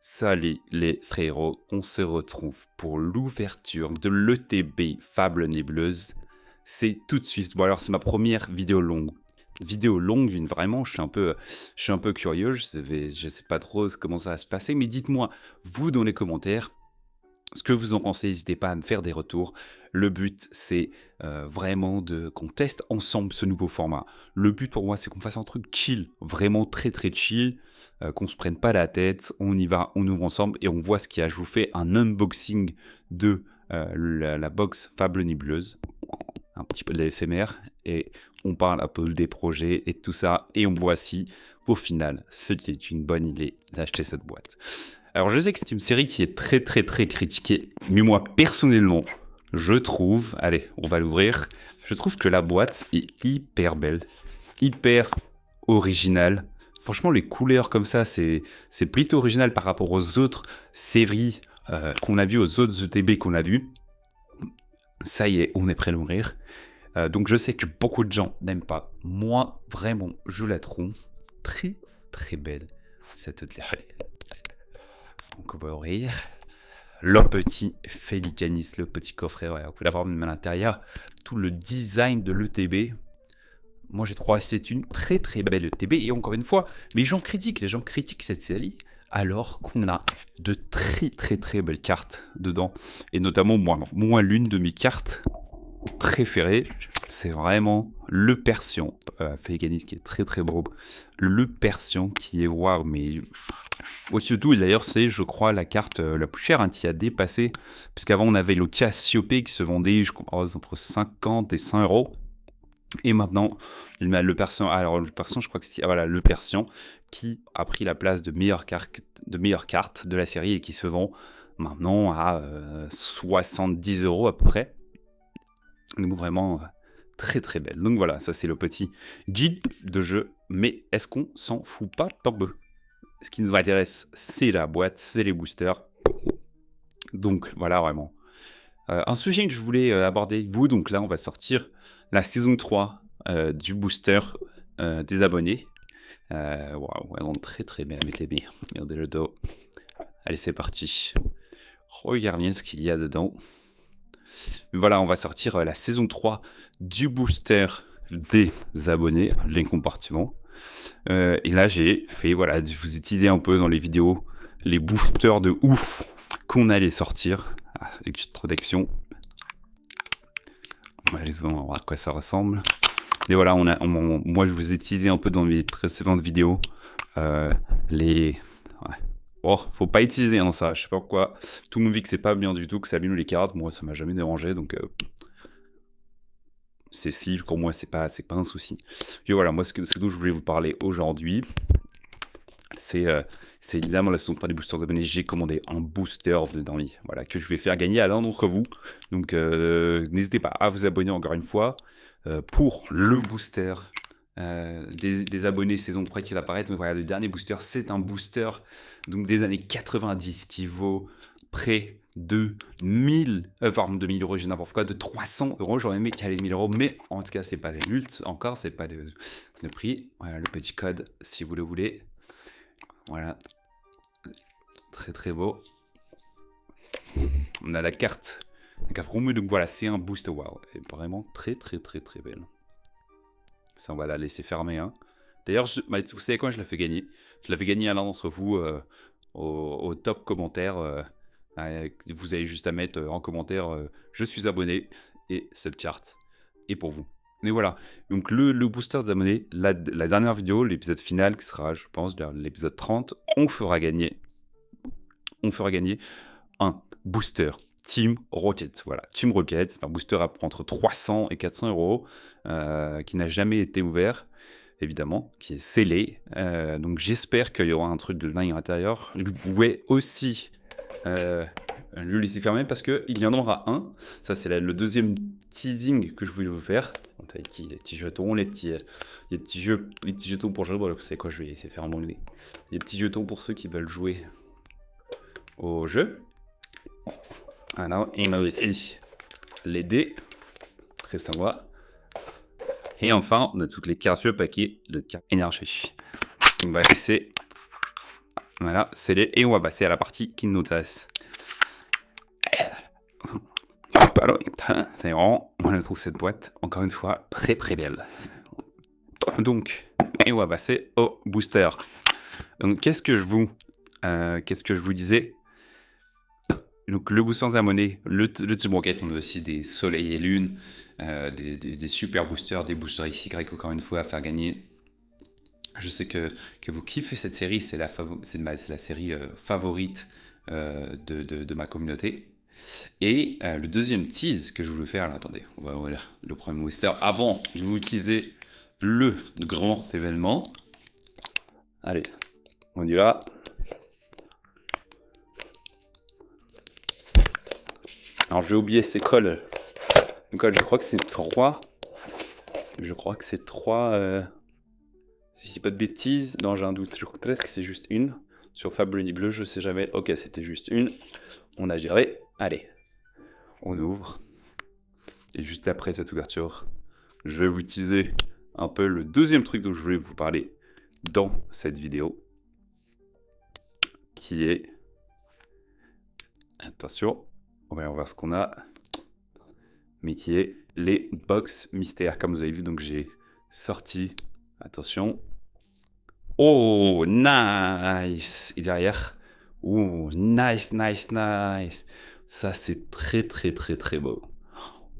Salut les frérots, on se retrouve pour l'ouverture de l'ETB Fable Nébleuse. C'est tout de suite. Bon alors c'est ma première vidéo longue. Vidéo longue, vraiment, je suis un peu curieux, je sais pas trop comment ça va se passer, mais dites-moi, vous dans les commentaires, ce que vous en pensez, n'hésitez pas à me faire des retours. Le but, c'est vraiment qu'on teste ensemble ce nouveau format. Le but pour moi, c'est qu'on fasse un truc chill, vraiment très très chill, qu'on se prenne pas la tête, on y va, on ouvre ensemble et on voit ce qu'il y a. Je vous fais un unboxing de la box Fable Nébleuse, un petit peu de l'éphémère, et on parle un peu des projets et tout ça, et on voit si, au final, c'était une bonne idée d'acheter cette boîte. Alors je sais que c'est une série qui est très critiquée, mais moi personnellement, je trouve, allez, on va l'ouvrir, je trouve que la boîte est hyper belle, hyper originale. Franchement, les couleurs comme ça, c'est plutôt original par rapport aux autres séries qu'on a vues, aux autres ETB qu'on a vues. Ça y est, on est prêt à l'ouvrir. Donc je sais que beaucoup de gens n'aiment pas. Moi, vraiment, je la trouve très belle, cette ETB. Donc on va ouvrir le petit Félicanis, le petit coffret. Ouais, vous pouvez l'avoir même à l'intérieur. Tout le design de l'ETB. Moi j'ai trouvé c'est une très belle ETB. Et encore une fois, les gens critiquent cette série. Alors qu'on a de très belles cartes dedans. Et notamment moi l'une de mes cartes préférées, c'est vraiment le Persian. Félicanis qui est très beau. Le Persian qui est waouh, mais... Surtout, d'ailleurs, c'est, je crois, la carte la plus chère qui a dépassé. Puisqu'avant, on avait le Cassiopée qui se vendait, je crois, entre 50 et 100 euros. Et maintenant, le Persian, alors le Persian, je crois que c'est voilà, le Persian qui a pris la place de meilleure carte de la série et qui se vend maintenant à 70 euros à peu près. Donc vraiment très belle. Donc voilà, ça c'est le petit guide de jeu. Mais est-ce qu'on s'en fout pas tant que... Ce qui nous intéresse, c'est la boîte, c'est les boosters. Donc voilà, vraiment. Un sujet que je voulais aborder avec vous, donc là on va sortir la saison 3 du booster des abonnés. Waouh, elle rentre très bien avec les billes. Regardez le dos. Allez, c'est parti. Regardez bien ce qu'il y a dedans. Voilà, on va sortir la saison 3 du booster des abonnés, les compartiments. Et là, j'ai fait, voilà, je vous ai teasé un peu dans les vidéos les boosters de ouf qu'on allait sortir. Avec cette protection. Allez, on va voir à quoi ça ressemble. Et voilà, moi, je vous ai teasé un peu dans mes précédentes vidéos les... Ouais. Oh, faut pas utiliser ça, je sais pas pourquoi. Tout le monde dit que c'est pas bien du tout, que ça abîme les cartes. Moi, ça m'a jamais dérangé, donc... c'est si, pour moi, c'est pas un souci. Et voilà, moi, ce dont je voulais vous parler aujourd'hui, c'est évidemment la saison 3 des boosters d'abonnés. J'ai commandé un booster dedans, voilà, que je vais faire gagner à l'un d'entre vous. Donc, n'hésitez pas à vous abonner encore une fois pour le booster des abonnés saison 3 qui va apparaître. Mais voilà, le dernier booster, c'est un booster donc des années 90 qui vaut près de 1000 euros, j'ai n'importe quoi, de 300 euros. J'aurais aimé qu'il y ait les 1000 euros, mais en tout cas, c'est pas les multes encore, c'est pas le prix. Voilà le petit code si vous le voulez. Voilà, très beau. On a la carte promo, donc voilà, c'est un booster wow, et vraiment très belle. Ça, on va la laisser fermer. D'ailleurs, vous savez quoi, je la fais gagner. Je la fais gagner à l'un d'entre vous au top commentaire. Vous avez juste à mettre en commentaire je suis abonné et cette carte est pour vous. Mais voilà, donc le booster des abonnés, la dernière vidéo, l'épisode final qui sera, je pense, l'épisode 30, on fera gagner un booster Team Rocket. Voilà, Team Rocket, c'est un booster à entre 300 et 400 euros qui n'a jamais été ouvert, évidemment, qui est scellé. Donc j'espère qu'il y aura un truc de dingue à l'intérieur. Je pouvais aussi le laisser fermer parce qu'il y en aura un. Ça, c'est le deuxième teasing que je voulais vous faire. Les petits jetons, les petits jetons pour jouer. Bon, vous savez quoi, je vais essayer de faire un bon idée. Les petits jetons pour ceux qui veulent jouer au jeu. Alors, il m'a aussi les dés. Très sympa. Et enfin, on a toutes les cartes sur le paquet de cartes énergie. On va laisser Voilà, scellé. Et on va passer à la partie qui nous intéresse. C'est vraiment, on trouve cette boîte, encore une fois, très belle. Donc, et on va passer au booster. Donc, qu'est-ce que je vous disais? Donc, le booster de la monnaie, le Team Rocket, on a aussi des soleils et lunes, des super boosters, des boosters XY, encore une fois, à faire gagner. Je sais que vous kiffez cette série, c'est la série favorite de ma communauté. Et le deuxième tease que je voulais faire, là, attendez, voilà, le premier booster. Avant, je vais utiliser le grand événement. Allez, on y va. Alors j'ai oublié ces cols. Je crois que c'est 3. Je crois que c'est 3. Si je dis pas de bêtises, non j'ai un doute. Je crois peut-être que c'est juste une. Sur Fable Ni Bleu, je sais jamais. Ok, c'était juste une. On a géré. Allez, on ouvre. Et juste après cette ouverture, je vais vous utiliser un peu le deuxième truc dont je voulais vous parler dans cette vidéo. Qui est... Attention, on va voir ce qu'on a. Mais qui est les box mystères. Comme vous avez vu, donc j'ai sorti... Attention. Oh, nice. Et derrière... Oh, nice. Ça, c'est très beau.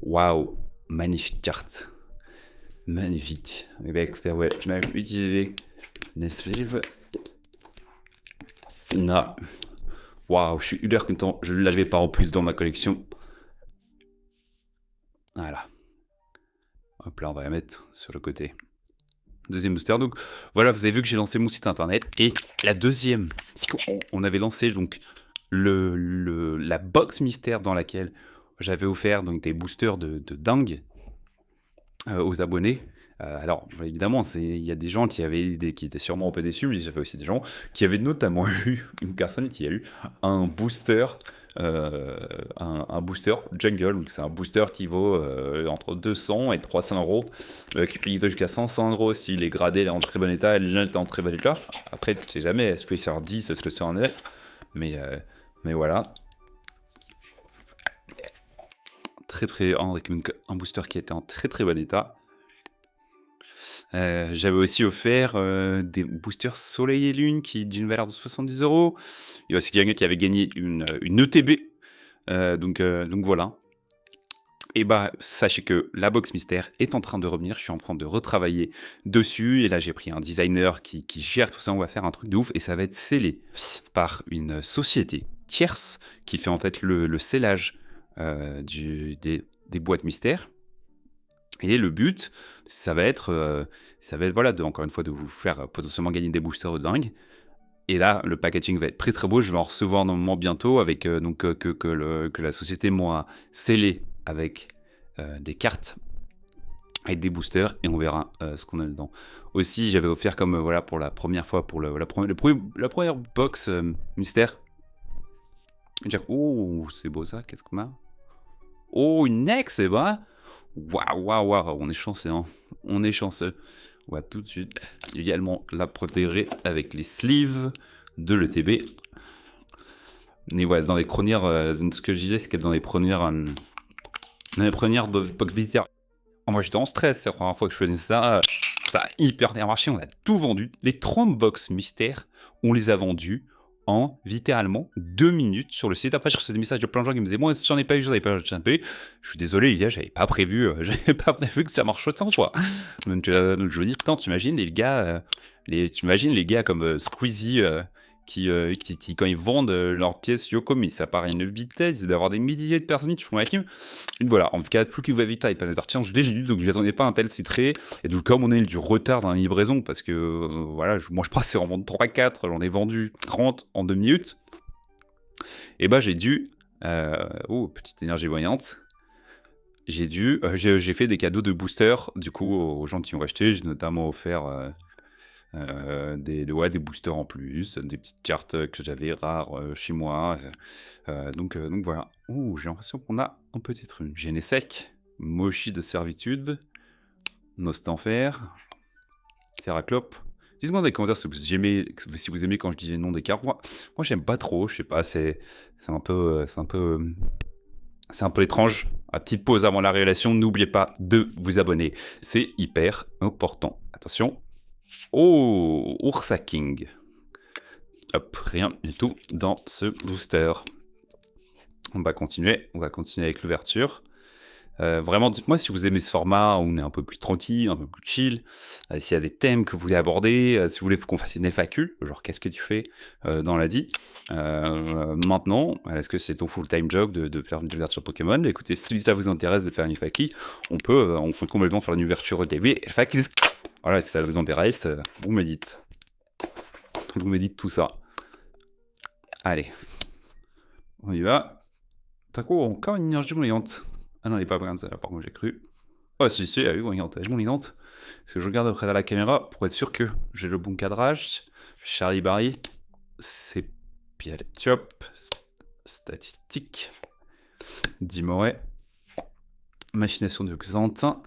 Waouh, magnifique carte. Magnifique. Et bien, ouais, je m'avais utilisé Nestlé. Non. Waouh, je suis hyper content. Je ne l'avais pas en plus dans ma collection. Voilà. Hop là, on va la mettre sur le côté. Deuxième booster. Donc voilà, vous avez vu que j'ai lancé mon site internet. Et la deuxième, on avait lancé donc la box mystère dans laquelle j'avais offert donc des boosters de dingue aux abonnés. Alors évidemment, il y a des gens qui étaient sûrement un peu déçus, mais j'avais aussi des gens qui avaient notamment eu une personne qui a eu un booster. Un booster jungle, c'est un booster qui vaut entre 200 et 300 euros, qui va jusqu'à 500 euros s'il est gradé, il est en très bon état et les gens étaient en très bon état. Après, tu sais jamais, est-ce que c'est en 10, est-ce que c'est en 9, mais voilà. Avec un booster qui était en très bon état. J'avais aussi offert des boosters Soleil et Lune d'une valeur de 70 euros. Il y a aussi quelqu'un qui avait gagné une ETB. Donc voilà. Et bah, sachez que la box mystère est en train de revenir. Je suis en train de retravailler dessus. Et là, j'ai pris un designer qui gère tout ça. On va faire un truc de ouf. Et ça va être scellé par une société tierce qui fait en fait le scellage des boîtes mystères. Et le but, ça va être voilà, encore une fois, de vous faire potentiellement gagner des boosters de dingue. Et là, le packaging va être très beau. Je vais en recevoir normalement bientôt avec que la société m'a scellé avec des cartes avec des boosters et on verra ce qu'on a dedans. Aussi, j'avais offert comme voilà pour la première fois pour la première box mystère. Oh, c'est beau ça. Qu'est-ce qu'on a? Oh, une Nex, c'est vrai. Waouh, on est chanceux, hein. On est chanceux. On va tout de suite également la protéger avec les sleeves de l'ETB. Mais ouais, dans les premières, ce que je disais, c'est que dans les premières de box visiteurs, moi j'étais en stress, c'est la première fois que je faisais ça. Ça a hyper bien marché, on a tout vendu. Les 30 box mystères, on les a vendus en littéralement 2 minutes sur le site. Après, je reçois des messages de plein de gens qui me disaient, moi, j'en ai pas eu, j'en ai pas eu. Je suis désolé, Lydia, j'avais pas prévu que ça marche autant, toi. Donc, je me dis, putain, tu imagines les gars, comme Squeezie, qui, quand ils vendent leurs pièces Yoko, mais ça paraît une vitesse d'avoir des milliers de personnes qui font la team. Et voilà, en tout cas, plus qu'il va vite, il peut les artiens. J'ai lu, donc je n'attendais pas un tel titré. Et donc, comme on a eu du retard dans la livraison, parce que voilà, moi je pensais en vendre 3-4, j'en ai vendu 30 en 2 minutes. Et bah, j'ai dû. Petite énergie voyante. J'ai fait des cadeaux de booster, du coup, aux gens qui ont acheté. J'ai notamment offert. Des boosters en plus, des petites cartes que j'avais rares chez moi. Donc voilà. Ouh, j'ai l'impression qu'on a un petit truc. Genesec, Moshi de servitude, Nostanfer, Terraclope, Dites-moi dans les commentaires si vous aimez quand je dis les noms des cartes. Moi j'aime pas trop, je sais pas, c'est un peu étrange. À petite pause avant la révélation, n'oubliez pas de vous abonner. C'est hyper important. Attention. Oh, Ursa King. Hop, rien du tout dans ce booster. On va continuer avec l'ouverture. Vraiment, dites-moi si vous aimez ce format où on est un peu plus tranquille, un peu plus chill, s'il y a des thèmes que vous voulez aborder, si vous voulez qu'on fasse une FAQ, genre qu'est-ce que tu fais dans la vie maintenant, est-ce que c'est ton full-time job de faire une ouverture Pokémon? Écoutez, si ça vous intéresse de faire une FAQ, on peut complètement faire une ouverture TV. FAQ, voilà, si ça vous intéresse, vous me dites. Vous me dites tout ça. Allez, on y va. T'as quoi? Encore une énergie brillante. Ah non, elle n'est pas brillante, celle-là, par contre, j'ai cru. Oh, si, elle est brillante, elle est brillante. Parce que je regarde après la caméra pour être sûr que j'ai le bon cadrage. Charlie Barry, c'est Pialetiop, statistique, Dimoret, machination de Xantin.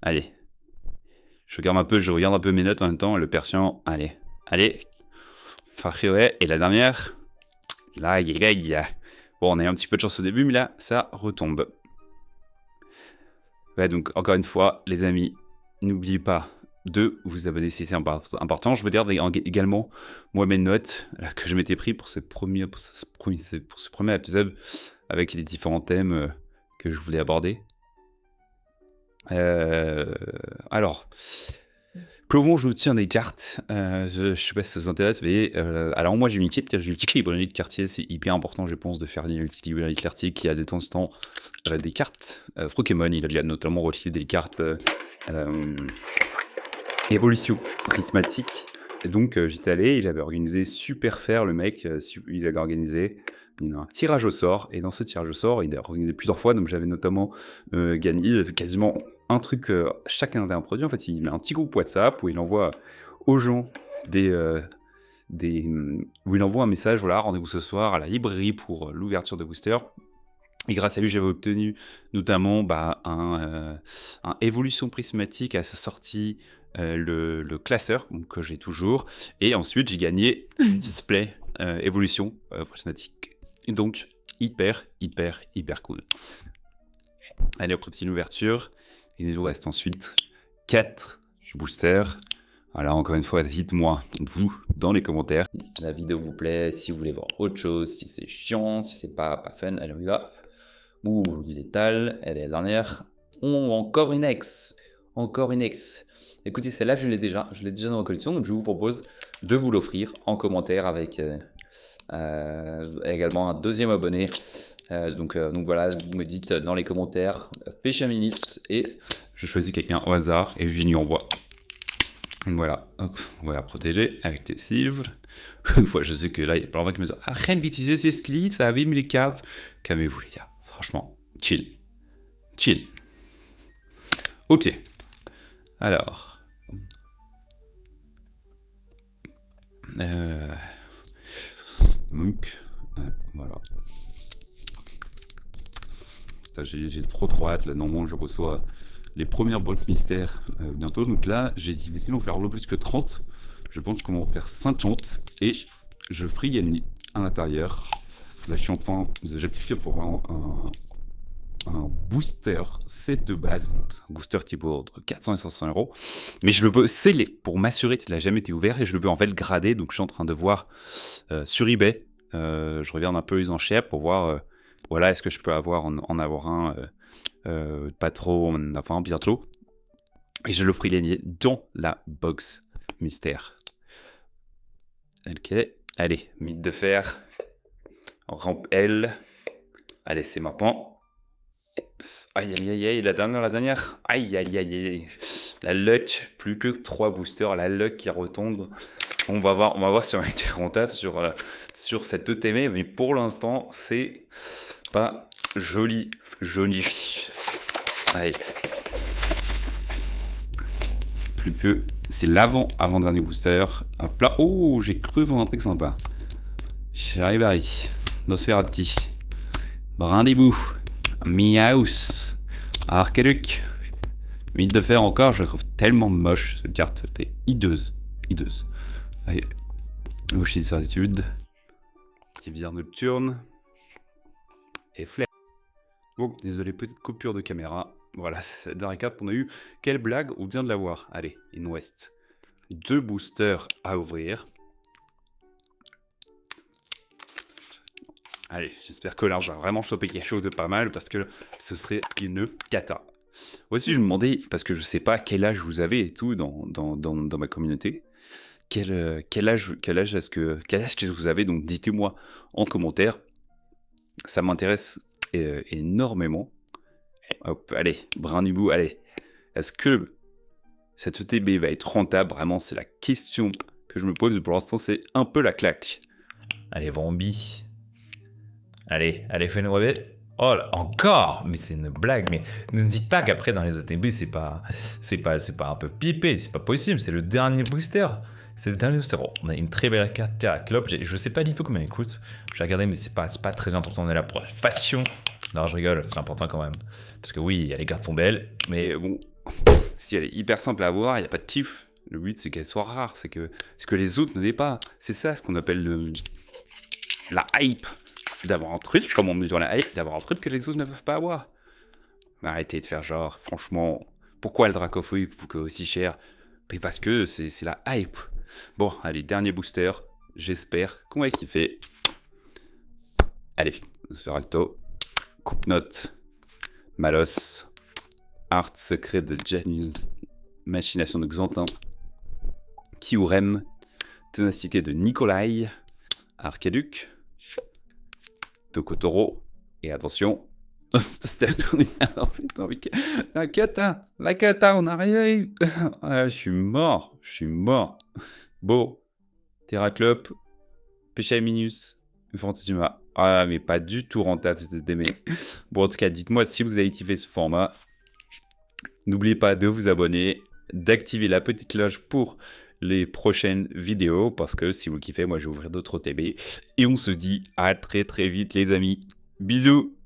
Allez. Je regarde un peu mes notes en même temps, le Persian, allez. Fahioé, et la dernière, là, bon, on a eu un petit peu de chance au début, mais là, ça retombe. Ouais, donc, encore une fois, les amis, n'oubliez pas de vous abonner si c'est important. Je veux dire également, moi, mes notes là, que je m'étais pris pour ce premier épisode, avec les différents thèmes que je voulais aborder. Alors... Pour le moment, je tiens des cartes. Je sais pas si ça vous intéresse, mais alors moi j'ai mis l'équilibre de quartier. C'est hyper important, je pense, de faire l'équilibre de quartier qui a de temps en temps des cartes. Pokémon, il a déjà notamment retiré des cartes évolution prismatique. Et donc j'étais allé, il avait organisé super faire le mec. Il avait organisé un tirage au sort, et dans ce tirage au sort, il a organisé plusieurs fois. Donc j'avais notamment gagné quasiment un truc, chacun avait un produit. En fait, il met un petit groupe WhatsApp où il envoie aux gens où il envoie un message, voilà, rendez-vous ce soir à la librairie pour l'ouverture de booster. Et grâce à lui, j'avais obtenu notamment un évolution prismatique à sa sortie, le classeur, donc, que j'ai toujours. Et ensuite, j'ai gagné display évolution prismatique. Et donc, hyper cool. Allez, on continue l'ouverture. Il nous reste ensuite 4 boosters. Alors encore une fois, dites-moi, vous, dans les commentaires, si la vidéo vous plaît, si vous voulez voir autre chose, si c'est chiant, si c'est pas fun. Allez, on y va. Ouh, joli létal. Elle est la dernière. Oh, encore une ex. Écoutez, celle-là, je l'ai déjà dans ma collection, donc je vous propose de vous l'offrir en commentaire avec également un deuxième abonné. Donc voilà, vous me dites dans les commentaires, pêche un minute, et je choisis quelqu'un au hasard et je lui envoie. Voilà, donc, on va protéger avec tes civres. Une fois, je sais que là, il y a plein de gens qui me disent arrête d'utiliser ces slits, ça abîme les cartes. Calmez-vous, les gars, franchement, chill. Ok, alors. Donc, voilà. J'ai trop hâte, là, normalement je reçois les premières box mystères bientôt, donc là j'ai décidé de faire un peu plus que 30, je pense qu'on va en faire 50, et je ferai gagner à l'intérieur, j'ai fait pour un booster set de base, un booster type entre 400 et 500 €, mais je le veux sceller pour m'assurer qu'il n'a jamais été ouvert, et je le veux en fait grader, donc je suis en train de voir sur eBay, je regarde un peu les enchères pour voir... voilà, est-ce que je peux en avoir un pas trop, enfin bientôt. Et je le ferai gagner dans la box mystère. Ok, allez, mythe de fer. Rampe L. Allez, c'est maintenant. Aïe, la dernière. Aïe. La luck, plus que 3 boosters, la luck qui retombe. On va voir si on a été rentable sur cette ETM, mais pour l'instant, c'est pas joli. Allez. Plus peu, c'est avant-dernier booster. Hop là. Oh, j'ai cru voir un truc sympa. Charibari, Nosferati, Brindibou, Miaus, Arkeluk, Mythe de fer encore, je la trouve tellement moche cette carte. C'est hideuse. Hideuse. Allez. Gauchis de certitude. Petit viseur nocturne. Et flair. Bon, désolé, petite coupure de caméra. Voilà, c'est la dernière carte qu'on a eu. Quelle blague, on vient de l'avoir. Allez, il nous reste 2 boosters à ouvrir. Allez, j'espère que là, j'ai vraiment chopé quelque chose de pas mal parce que ce serait une cata. Aussi, je me demandais, parce que je sais pas quel âge vous avez et tout dans ma communauté. Quel âge est-ce que vous avez? Donc, dites-moi en commentaire. Ça m'intéresse énormément. Hop, allez, brin du bout, allez. Est-ce que cette ETB va être rentable? Vraiment, c'est la question que je me pose. Pour l'instant, c'est un peu la claque. Allez, Vambi. Allez, fais-nous rêver. Oh là, encore. Mais c'est une blague. Mais ne me dites pas qu'après, dans les ETB, c'est pas un peu pipé. C'est pas possible. C'est le dernier booster. C'est le dernier booster. Oh, on a une très belle carte Terra Clope. Je sais pas du tout combien elle coûte. J'ai regardé, mais c'est pas très important. On est là pour la faction. Non, je rigole. C'est important quand même. Parce que oui, les cartes sont belles. Mais bon, si elle est hyper simple à avoir, il n'y a pas de kiff. Le but, c'est qu'elle soit rare. C'est que les autres ne l'aient pas. C'est ça ce qu'on appelle la hype. D'avoir un truc, comme on mesure la hype, d'avoir un truc que les autres ne peuvent pas avoir. Mais arrêtez de faire genre, franchement, pourquoi le Dracofeu coûte aussi cher? Mais parce que c'est la hype. Bon, allez, dernier booster. J'espère qu'on va kiffer. Allez, Sferalto, Coupe-Note, Malos, Art secret de Janus, Machination de Xantin, Kyurem, Ténacité de Nikolai, Arcaduc, Tokotoro, et attention, la kata, on arrive. Je suis mort. Bon, Terraclope, Pécha Minus, Fantasima. Ah, mais pas du tout rentable, c'était d'aimer. Bon, en tout cas, dites-moi si vous avez kiffé ce format. N'oubliez pas de vous abonner, d'activer la petite cloche pour les prochaines vidéos, parce que si vous kiffez, moi je vais ouvrir d'autres OTB. Et on se dit à très vite les amis. Bisous.